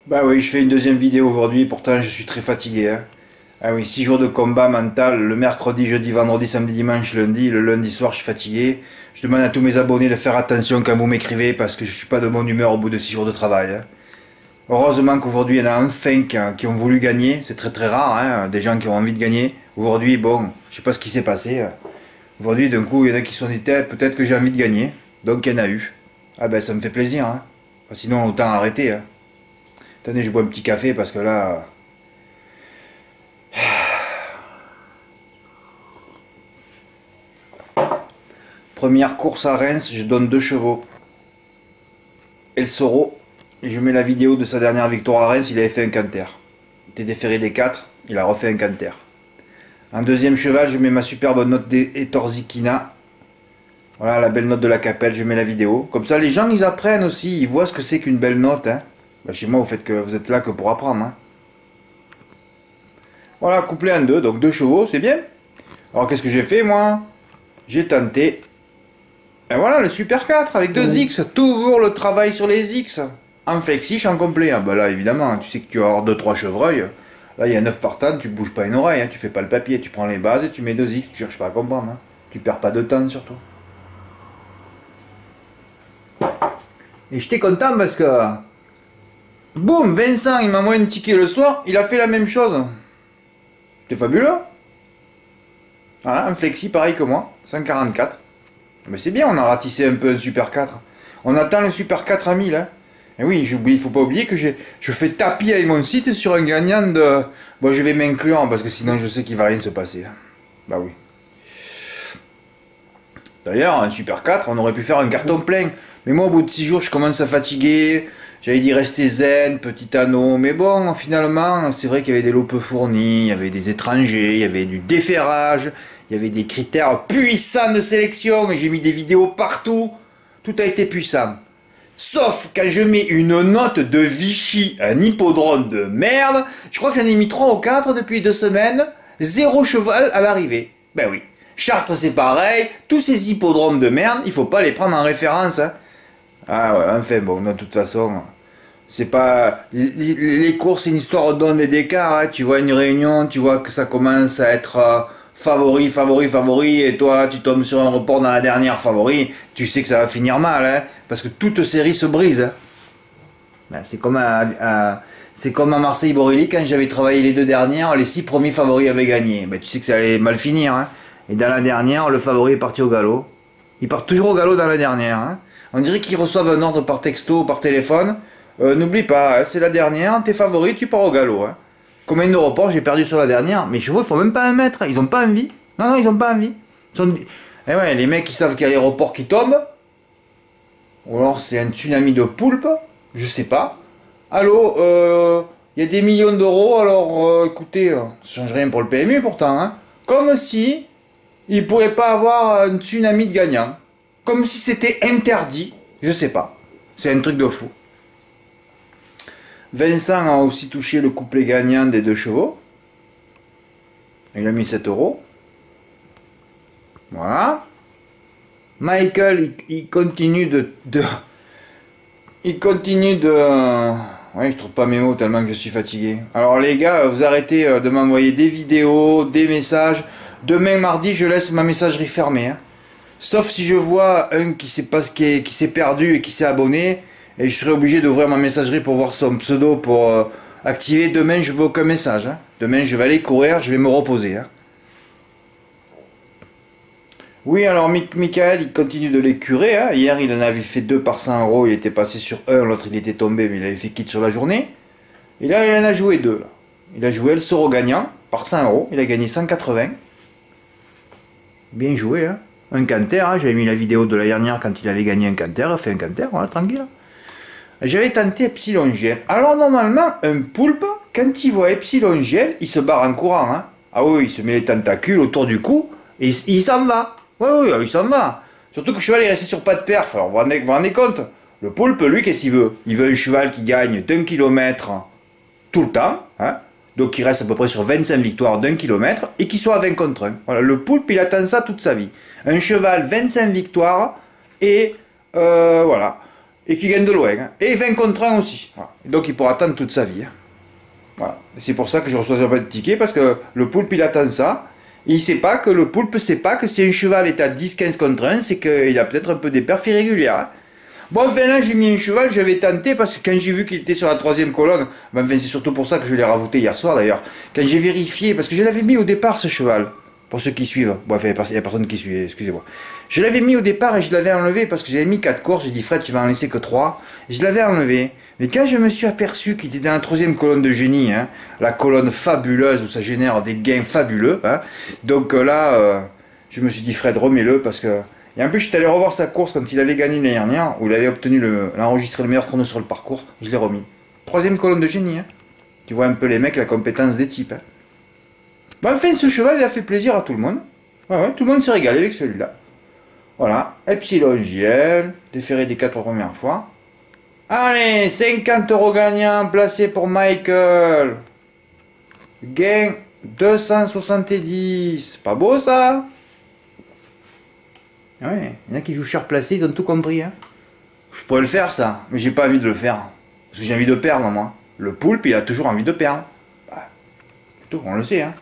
Bah oui, je fais une deuxième vidéo aujourd'hui, pourtant je suis très fatigué, hein. Ah oui, 6 jours de combat mental, le mercredi, jeudi, vendredi, samedi, dimanche, lundi. Le lundi soir, je suis fatigué. Je demande à tous mes abonnés de faire attention quand vous m'écrivez parce que je suis pas de bonne humeur au bout de 6 jours de travail, hein. Heureusement qu'aujourd'hui, il y en a enfin qui ont voulu gagner. C'est très très rare, hein, des gens qui ont envie de gagner. Aujourd'hui, bon, je sais pas ce qui s'est passé. Aujourd'hui, d'un coup, il y en a qui se sont dit, peut-être que j'ai envie de gagner. Donc, il y en a eu. Ah ben, ça me fait plaisir, hein. Sinon, autant arrêter, hein. Attendez, je bois un petit café parce que là... Première course à Reims, je donne 2 chevaux. El Soro, et je mets la vidéo de sa dernière victoire à Reims, il avait fait un canter. Il était déféré des 4, il a refait un canter. En deuxième cheval, je mets ma superbe note d'Etorzikina. Voilà la belle note de la Capelle, je mets la vidéo. Comme ça, les gens, ils apprennent aussi, ils voient ce que c'est qu'une belle note, hein. Bah, chez moi, vous êtes là que pour apprendre, hein. Voilà, couplé en 2, donc 2 chevaux, c'est bien. Alors, qu'est-ce que j'ai fait, moi? J'ai tenté. Et voilà, le Super 4 avec 2 X. Toujours le travail sur les X. En flexi, champ complet. Ah bah là, évidemment, tu sais que tu vas avoir 2-3 chevreuils. Là, il y a 9 partants, tu bouges pas une oreille, hein, tu fais pas le papier. Tu prends les bases et tu mets 2 X. Tu cherches pas à comprendre, hein. Tu perds pas de temps, surtout. Et j'étais content parce que... Boum, Vincent, il m'a envoyé un ticket le soir. Il a fait la même chose. C'est fabuleux. Voilà, un flexi pareil que moi. 144. Mais c'est bien, on a ratissé un peu un Super 4. On attend le Super 4 à 1000, hein. Et oui, j'oublie, il faut pas oublier que je fais tapis avec mon site sur un gagnant de... Bon, je vais m'inclure parce que sinon je sais qu'il va rien se passer. Bah oui. D'ailleurs, un Super 4, on aurait pu faire un carton plein. Mais moi, au bout de 6 jours, je commence à fatiguer. J'avais dit rester zen, petit anneau. Mais bon, finalement, c'est vrai qu'il y avait des lots peu fournis, il y avait des étrangers, il y avait du déferrage, il y avait des critères puissants de sélection. Et j'ai mis des vidéos partout. Tout a été puissant. Sauf quand je mets une note de Vichy, un hippodrome de merde. Je crois que j'en ai mis 3 ou 4 depuis 2 semaines. 0 cheval à l'arrivée. Ben oui. Chartres c'est pareil. Tous ces hippodromes de merde, il faut pas les prendre en référence, hein. Ah ouais, enfin bon, de toute façon, c'est pas... Les courses, c'est une histoire d'onde et d'écart, hein. Tu vois une réunion, tu vois que ça commence à être favori, favori, favori, et toi, tu tombes sur un report dans la dernière favori, tu sais que ça va finir mal, hein, parce que toute série se brise, hein. Ben, c'est comme à Marseille-Borelli, quand j'avais travaillé les 2 dernières, les 6 premiers favoris avaient gagné. Ben, tu sais que ça allait mal finir, hein. Et dans la dernière, le favori est parti au galop. Il part toujours au galop dans la dernière, hein. On dirait qu'ils reçoivent un ordre par texto ou par téléphone. N'oublie pas, hein, c'est la dernière, t'es favori, tu pars au galop, hein. Combien de reports j'ai perdu sur la dernière? Mais les chevaux, il faut même pas un mètre, ils ont pas envie. Non, non, ils ont pas envie. Eh ouais, les mecs, ils savent qu'il y a les reports qui tombent. Ou alors c'est un tsunami de poulpes, je sais pas. Allô, il y a des millions d'euros, alors écoutez, ça change rien pour le PMU pourtant, hein. Comme si il ne pourrait pas avoir un tsunami de gagnants. Comme si c'était interdit, je sais pas. C'est un truc de fou. Vincent a aussi touché le couplet gagnant des 2 chevaux. Il a mis 7 euros. Voilà. Michael, il continue il continue de... Ouais, je trouve pas mes mots tellement que je suis fatigué. Alors les gars, vous arrêtez de m'envoyer des vidéos, des messages. Demain mardi, je laisse ma messagerie fermée, hein. Sauf si je vois un qui s'est perdu et qui s'est abonné, et je serai obligé d'ouvrir ma messagerie pour voir son pseudo pour activer. Demain, je veux aucun message, hein. Demain, je vais aller courir, je vais me reposer, hein. Oui, alors Michael, il continue de les curer, hein. Hier, il en avait fait 2 par 100 euros, il était passé sur un, l'autre il était tombé, mais il avait fait quitte sur la journée. Et là, il en a joué 2, là. Il a joué El Soro gagnant par 100 euros, il a gagné 180. Bien joué, hein. Un canter, hein. J'avais mis la vidéo de la dernière quand il avait gagné un canter, fait un canter, voilà, tranquille. J'avais tenté Epsilon Gel. Alors normalement, un poulpe, quand il voit Epsilon Gel, il se barre en courant, hein. Ah oui, il se met les tentacules autour du cou, et il s'en va. Oui, oui, il s'en va. Surtout que le cheval est resté sur pas de perf, alors vous vous rendez compte. Le poulpe, lui, qu'est-ce qu'il veut? Il veut un cheval qui gagne d'1 kilomètre tout le temps, hein. Donc il reste à peu près sur 25 victoires d'1 kilomètre et qu'il soit à 20 contre 1. Voilà, le poulpe, il attend ça toute sa vie. Un cheval, 25 victoires et voilà. et qui gagne de loin. Hein. Et 20 contre 1 aussi. Voilà. Donc il pourra attendre toute sa vie. Hein. Voilà. C'est pour ça que je reçois pas de ticket, parce que le poulpe il attend ça. Et il sait pas que le poulpe sait pas que si un cheval est à 10-15 contre 1, c'est qu'il a peut-être un peu des perfs irrégulières. Hein. Bon, enfin là j'ai mis un cheval, j'avais tenté parce que quand j'ai vu qu'il était sur la 3e colonne, ben, enfin, c'est surtout pour ça que je l'ai rajouté hier soir d'ailleurs. Quand j'ai vérifié, parce que je l'avais mis au départ ce cheval, pour ceux qui suivent. Bon, enfin, il n'y a personne qui suit, excusez-moi. Je l'avais mis au départ et je l'avais enlevé parce que j'avais mis 4 courses. J'ai dit Fred, tu vas en laisser que 3. Et je l'avais enlevé. Mais quand je me suis aperçu qu'il était dans la 3e colonne de génie, hein, la colonne fabuleuse où ça génère des gains fabuleux, hein, donc là, je me suis dit Fred, remets-le parce que. Et en plus, je suis allé revoir sa course quand il avait gagné l'année dernière, où il avait obtenu l'enregistré le meilleur chrono sur le parcours. Je l'ai remis. 3e colonne de génie. Hein. Tu vois un peu les mecs, la compétence des types. Hein. Bon, enfin, ce cheval, il a fait plaisir à tout le monde. Ouais, tout le monde s'est régalé avec celui-là. Voilà, Epsilon JL, déféré des 4 premières fois. Allez, 50 € gagnants placés pour Michael. Gain 270. Pas beau ça? Ouais, il y en a qui jouent cher placé, ils ont tout compris. Hein. Je pourrais le faire ça, mais j'ai pas envie de le faire. Parce que j'ai envie de perdre moi. Le poulpe, il a toujours envie de perdre. Bah, tout, on le sait. Hein.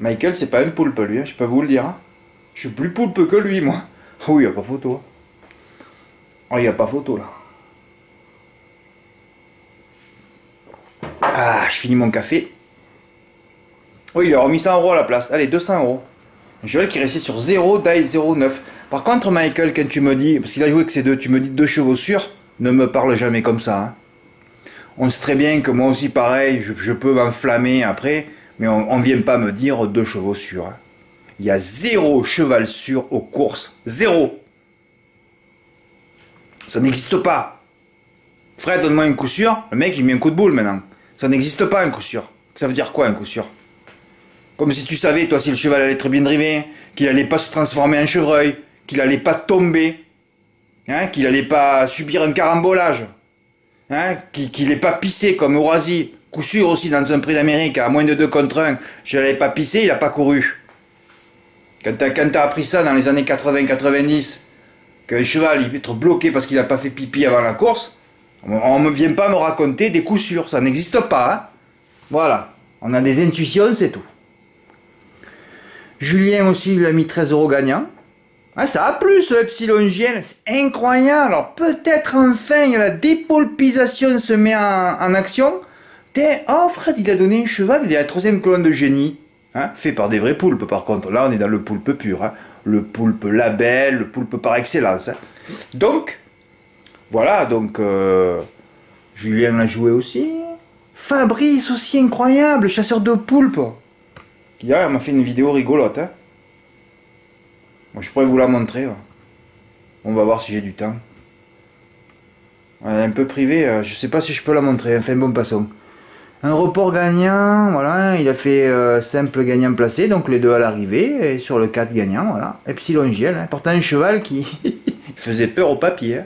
Michael, c'est pas un poulpe lui, hein, je peux vous le dire. Hein. Je suis plus poulpe que lui, moi. Oh, il n'y a pas photo. Oh, il n'y a pas photo, là. Ah, je finis mon café. Oui, il a remis 100 € à la place. Allez, 200 €. Un cheval qui restait sur 0, die 0,9. Par contre, Michael, quand tu me dis, parce qu'il a joué que ces deux, tu me dis 2 chevaux sûrs, ne me parle jamais comme ça. Hein. On sait très bien que moi aussi, pareil, je peux m'enflammer après, mais on ne vient pas me dire 2 chevaux sûrs. Hein. Il y a 0 cheval sûr aux courses. 0. Ça n'existe pas. Fred, donne-moi un coup sûr. Le mec, il met un coup de boule maintenant. Ça n'existe pas un coup sûr. Ça veut dire quoi un coup sûr? Comme si tu savais, toi, si le cheval allait très bien driver, qu'il allait pas se transformer en chevreuil, qu'il allait pas tomber, hein, qu'il allait pas subir un carambolage, hein, qu'il n'allait pas pisser comme Orasi. Coup sûr aussi dans un prix d'Amérique à moins de 2 contre 1. Je n'allais pas pisser, il a pas couru. Quand t'as appris ça dans les années 80-90, qu'un cheval il peut être bloqué parce qu'il n'a pas fait pipi avant la course, on ne vient pas me raconter des coups sûrs, ça n'existe pas. Hein. Voilà, on a des intuitions, c'est tout. Julien aussi, il a mis 13 € gagnant. Ah, ça a plu ce Epsilon GL, c'est incroyable. Alors peut-être enfin la dépolpisation se met en action. Oh Fred, il a donné un cheval, il est à la 3e colonne de génie. Hein, fait par des vrais poulpes par contre. Là on est dans le poulpe pur. Hein. Le poulpe label, le poulpe par excellence. Hein. Donc, voilà, donc Julien l'a joué aussi. Fabrice aussi incroyable, chasseur de poulpes. Hier, il m'a fait une vidéo rigolote. Hein. Moi, je pourrais vous la montrer. Ouais. On va voir si j'ai du temps. Elle est un peu privée, je sais pas si je peux la montrer. Enfin, bon, passons. Un report gagnant, voilà, il a fait simple gagnant placé, donc les deux à l'arrivée, et sur le 4 gagnant, voilà. Epsilon GL, hein. Pourtant un cheval qui faisait peur au papier. Hein.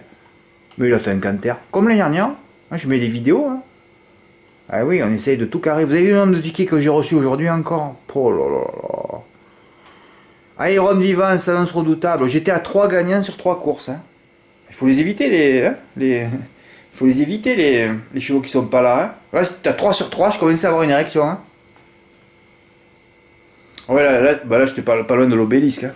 Mais il a fait un canter. Comme l'année dernière, hein, je mets des vidéos. Hein. Ah oui, on essaye de tout carrer. Vous avez vu le nombre de tickets que j'ai reçus aujourd'hui encore? Oh là là là. Iron Vivant, s'annonce redoutable. J'étais à 3 gagnants sur 3 courses. Hein. Il faut les éviter, il faut les éviter, les chevaux qui sont pas là. Hein. Là, si tu as 3 sur 3, je commençais à avoir une érection. Hein. Ouais, là j'étais pas loin de l'obélisque. Hein.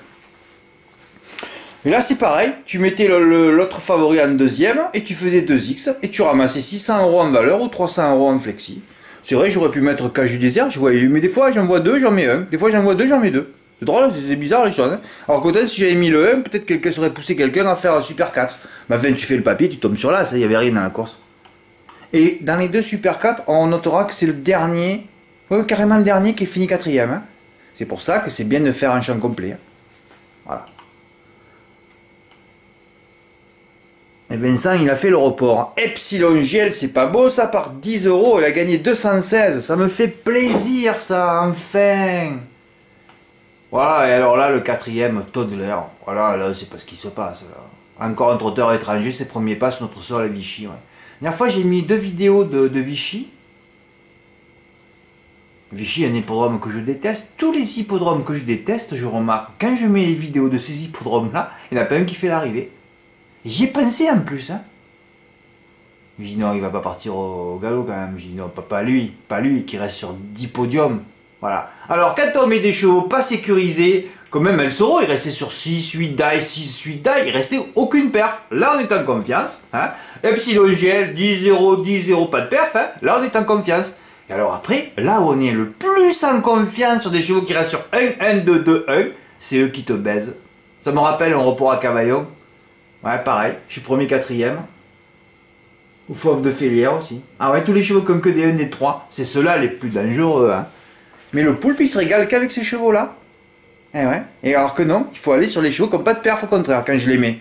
Et là, c'est pareil. Tu mettais l'autre favori en 2e et tu faisais 2x et tu ramassais 600 € en valeur ou 300 € en flexi. C'est vrai, j'aurais pu mettre Cage du désert, mais des fois j'en vois 2, j'en mets 1. Des fois j'en vois 2, j'en mets 2. C'est drôle, c'est bizarre les choses. Hein. Alors qu'autant si j'avais mis le 1, peut-être quelqu'un serait poussé quelqu'un à faire un Super 4. Mais enfin, tu fais le papier, tu tombes sur là, ça, il n'y avait rien dans la course. Et dans les 2 Super 4, on notera que c'est le dernier, carrément le dernier qui est fini 4e. Hein. C'est pour ça que c'est bien de faire un champ complet. Hein. Voilà. Et Vincent, il a fait le report. Epsilon GL, c'est pas beau ça, par 10 €, il a gagné 216. Ça me fait plaisir ça, enfin. Voilà, et alors là, le 4e, Toddler. Voilà, là, c'est pas ce qui se passe. Là. Encore un trotteur étranger, ses premiers pas sur notre sol à Vichy. Ouais. La dernière fois, j'ai mis 2 vidéos de Vichy. Vichy, un hippodrome que je déteste. Tous les hippodromes que je déteste, je remarque, quand je mets les vidéos de ces hippodromes-là, il n'y en a pas un qui fait l'arrivée. J'y ai pensé en plus. Hein. Je dis non, il va pas partir au galop quand même. Je dis non, pas lui qui reste sur 10 podiums. Voilà. Alors quand on met des chevaux pas sécurisés, quand même El Soro, il restait sur 6, 8 die, 6, 8 die, il restait aucune perf. Là on est en confiance. Hein. Epsilon GL, 10-0, 10-0, pas de perf. Hein. Là on est en confiance. Et alors après, là où on est le plus en confiance sur des chevaux qui restent sur 1, 1, 2, 2, 1, c'est eux qui te baisent. Ça me rappelle un report à Cavaillon. Ouais, pareil, je suis premier, quatrième. Ou Fauve de Félière aussi. Ah ouais, tous les chevaux comme que des 1, des 3, c'est ceux-là les plus dangereux. Hein. Mais le poulpe, il se régale qu'avec ces chevaux-là. Eh ouais. Et alors que non, il faut aller sur les chevaux qui n'ont pas de perf au contraire, quand je les mets.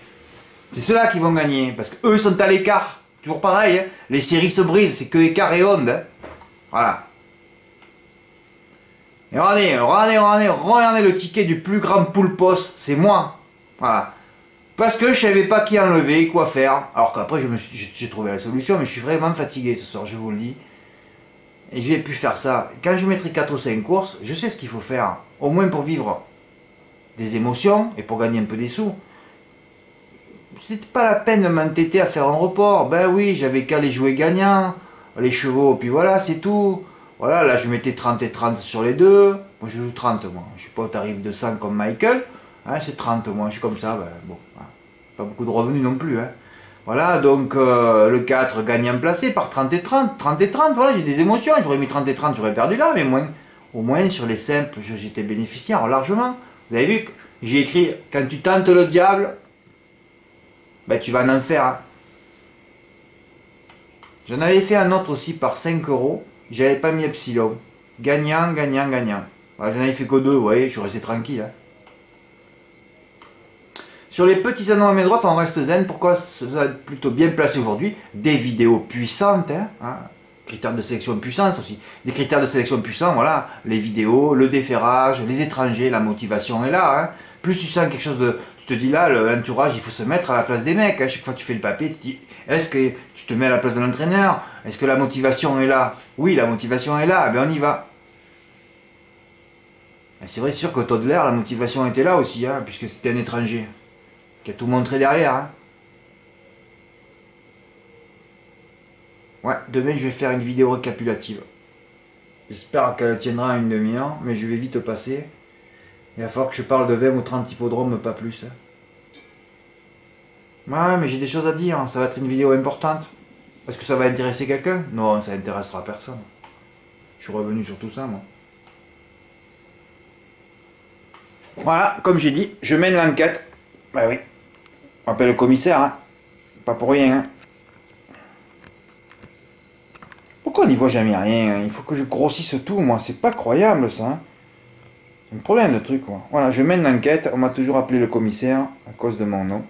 C'est ceux-là qui vont gagner, parce qu'eux sont à l'écart. Toujours pareil, hein. Les séries se brisent, c'est que écart et onde. Hein. Voilà. Et regardez le ticket du plus grand poulpos, c'est moi. Voilà. Parce que je savais pas qui enlever, quoi faire. Alors qu'après j'ai trouvé la solution, mais je suis vraiment fatigué ce soir, je vous le dis. Et je vais plus faire ça. Quand je mettrai 4 ou 5 courses, je sais ce qu'il faut faire. Au moins pour vivre des émotions et pour gagner un peu des sous. C'était pas la peine de m'entêter à faire un report. Ben oui, j'avais qu'à les jouer gagnants, les chevaux, puis voilà, c'est tout. Voilà, là je mettais 30 et 30 sur les deux. Moi je joue 30 moi. Je suis pas au tarif de 100 comme Michael. Hein, c'est 30 moi, je suis comme ça, ben, bon. Pas beaucoup de revenus non plus. Hein. Voilà, donc le 4 gagnant placé par 30 et 30. 30 et 30, voilà, j'ai des émotions. J'aurais mis 30 et 30, j'aurais perdu là, mais au moins sur les simples, j'étais bénéficiaire largement. Vous avez vu, j'ai écrit, quand tu tentes le diable, ben, tu vas en enfer. Hein. J'en avais fait un autre aussi par 5 euros. J'avais pas mis Epsilon. Gagnant, gagnant, gagnant. Voilà, j'en avais fait que 2, vous voyez, je suis resté tranquille. Hein. Sur les petits anneaux à main droite, on reste zen. Pourquoi ça va être plutôt bien placé aujourd'hui? Des vidéos puissantes, hein. Critères de sélection puissance aussi. Des critères de sélection puissants, voilà. Les vidéos, le déferrage, les étrangers, la motivation est là. Hein. Plus tu sens quelque chose de... Tu te dis là, l'entourage, il faut se mettre à la place des mecs. Hein. Chaque fois que tu fais le papier, tu te dis, est-ce que tu te mets à la place de l'entraîneur? Est-ce que la motivation est là? Oui, la motivation est là. Eh bien, on y va. C'est vrai, c'est sûr que Toddler, la motivation était là aussi, hein, puisque c'était un étranger. Qui a tout montré derrière. Hein. Ouais, demain je vais faire une vidéo récapitulative. J'espère qu'elle tiendra une demi-heure, mais je vais vite passer. Il va falloir que je parle de 20 ou 30 hippodromes, pas plus. Hein. Ouais, mais j'ai des choses à dire, ça va être une vidéo importante. Est-ce que ça va intéresser quelqu'un? Non, ça intéressera personne. Je suis revenu sur tout ça, moi. Voilà, comme j'ai dit, je mène l'enquête. Bah oui. On appelle le commissaire, hein. Pas pour rien, hein. Pourquoi on n'y voit jamais rien? Hein. Il faut que je grossisse tout, moi. C'est pas croyable, ça. Hein. C'est un problème, de truc, moi. Voilà, je mène l'enquête. On m'a toujours appelé le commissaire à cause de mon nom.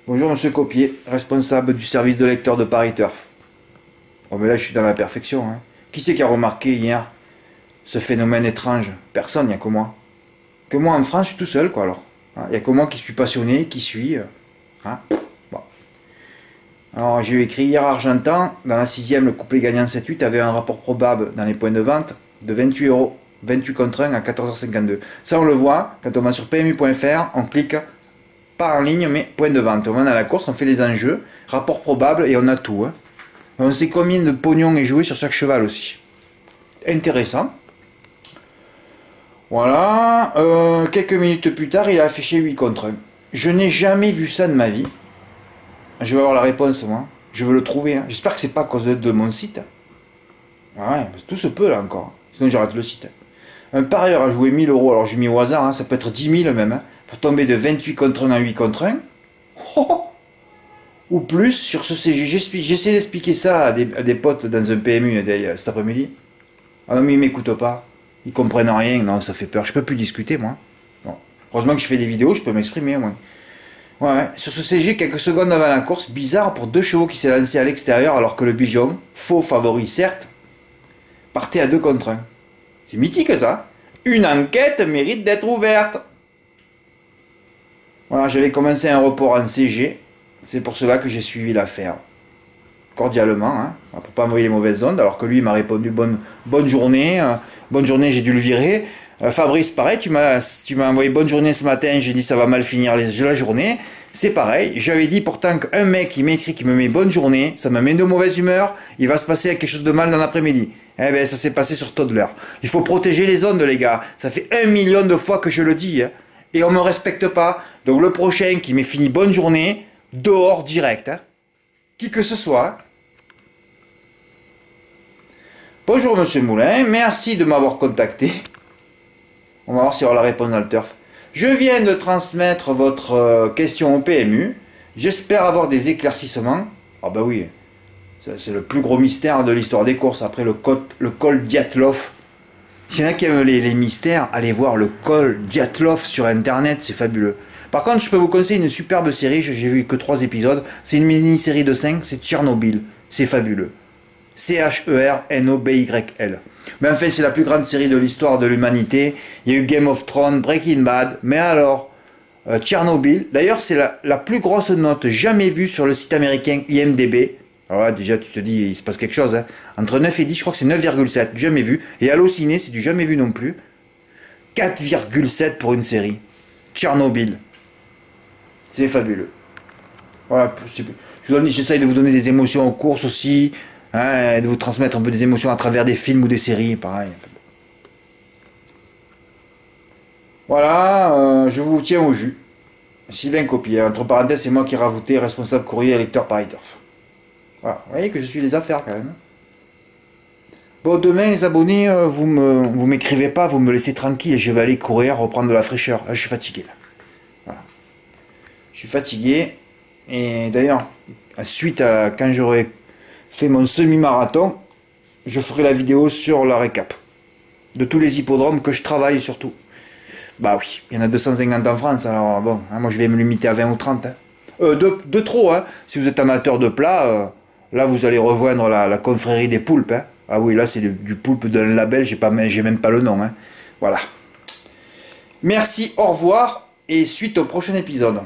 Bonjour, monsieur Copier, responsable du service de lecteur de Paris Turf. Oh, mais là, je suis dans la perfection, hein. Qui c'est qui a remarqué hier ce phénomène étrange? Personne, il n'y a que moi. Que moi, en France, je suis tout seul, quoi, alors. Il n'y a que moi qui suis passionné, qui suis. Hein. Bon. Alors j'ai écrit hier Argentan, dans la 6ème, le couplet gagnant 7-8 avait un rapport probable dans les points de vente de 28 euros, 28 contre 1 à 14h52. Ça on le voit, quand on va sur PMU.fr, on clique pas en ligne mais point de vente. On va dans la course, on fait les enjeux, rapport probable et on a tout. Hein. On sait combien de pognon est joué sur chaque cheval aussi. Intéressant. Voilà, quelques minutes plus tard, il a affiché 8 contre 1. Je n'ai jamais vu ça de ma vie. Je vais avoir la réponse, moi. Je veux le trouver. Hein. J'espère que c'est pas à cause de mon site. Ah ouais, tout se peut là encore. Sinon j'arrête le site. Un parieur a joué 1000 euros, alors j'ai mis au hasard, hein. Ça peut être 10 000 même, hein, pour tomber de 28 contre 1 à 8 contre 1. Oh, ou plus sur ce CG. J'essaie d'expliquer ça à des potes dans un PMU cet après-midi. Ah non, mais ils m'écoutent pas. Ils comprennent rien, non, ça fait peur. Je peux plus discuter, moi. Bon. Heureusement que je fais des vidéos, je peux m'exprimer, moi. Ouais, sur ce CG, quelques secondes avant la course, bizarre pour deux chevaux qui s'est lancé à l'extérieur, alors que le Bijon, faux favori certes, partait à 2 contre 1. C'est mythique, ça. Une enquête mérite d'être ouverte. Voilà, j'avais commencé un report en CG. C'est pour cela que j'ai suivi l'affaire. Cordialement, hein, pour pas envoyer les mauvaises ondes, alors que lui, il m'a répondu bonne journée. Bonne journée, j'ai dû le virer. Fabrice, pareil, tu m'as envoyé bonne journée ce matin, j'ai dit ça va mal finir la journée. C'est pareil, j'avais dit pourtant qu'un mec qui m'écrit, qui me met bonne journée, ça me met de mauvaise humeur, il va se passer quelque chose de mal dans l'après-midi. Eh ben ça s'est passé sur Toddler. Il faut protéger les ondes les gars, ça fait 1 million de fois que je le dis, hein. Et on me respecte pas, donc le prochain qui m'ait fini bonne journée, dehors direct, hein. Qui que ce soit. Bonjour Monsieur Moulin, merci de m'avoir contacté. On va voir si on a la réponse dans le turf. Je viens de transmettre votre question au PMU. J'espère avoir des éclaircissements. Ah bah oui, c'est le plus gros mystère de l'histoire des courses. Après le col Dyatlov. S'il y en a qui aiment les mystères, allez voir le col Dyatlov sur internet, c'est fabuleux. Par contre, je peux vous conseiller une superbe série, j'ai vu que 3 épisodes. C'est une mini-série de 5, c'est Tchernobyl. C'est fabuleux. Chernobyl. Mais enfin, c'est la plus grande série de l'histoire de l'humanité. Il y a eu Game of Thrones, Breaking Bad. Mais alors, Tchernobyl, d'ailleurs, c'est la plus grosse note jamais vue sur le site américain IMDb. Alors là, déjà, tu te dis, il se passe quelque chose. Hein. Entre 9 et 10, je crois que c'est 9,7. Jamais vu. Et Allociné, c'est du jamais vu non plus. 4,7 pour une série. Tchernobyl. C'est fabuleux. Voilà, j'essaye de vous donner des émotions en course aussi. Hein, de vous transmettre un peu des émotions à travers des films ou des séries, pareil. Voilà, je vous tiens au jus. Sylvain Copier, entre parenthèses, c'est moi qui ai rajouté responsable courrier lecteur Paris Turf. Voilà, vous voyez que je suis les affaires quand même. Bon, demain les abonnés, vous m'écrivez pas, vous me laissez tranquille et je vais aller courir, reprendre de la fraîcheur. Là, je suis fatigué. Là. Voilà. Je suis fatigué. Et d'ailleurs, suite à quand j'aurai fait mon semi-marathon, je ferai la vidéo sur la récap de tous les hippodromes que je travaille surtout. Bah oui, il y en a 250 en France, alors bon, hein, moi je vais me limiter à 20 ou 30. Hein. De trop, hein. Si vous êtes amateur de plat, là vous allez rejoindre la confrérie des poulpes. Hein. Ah oui, là c'est du poulpe d'un label, j'ai même pas le nom. Hein. Voilà. Merci, au revoir, et suite au prochain épisode.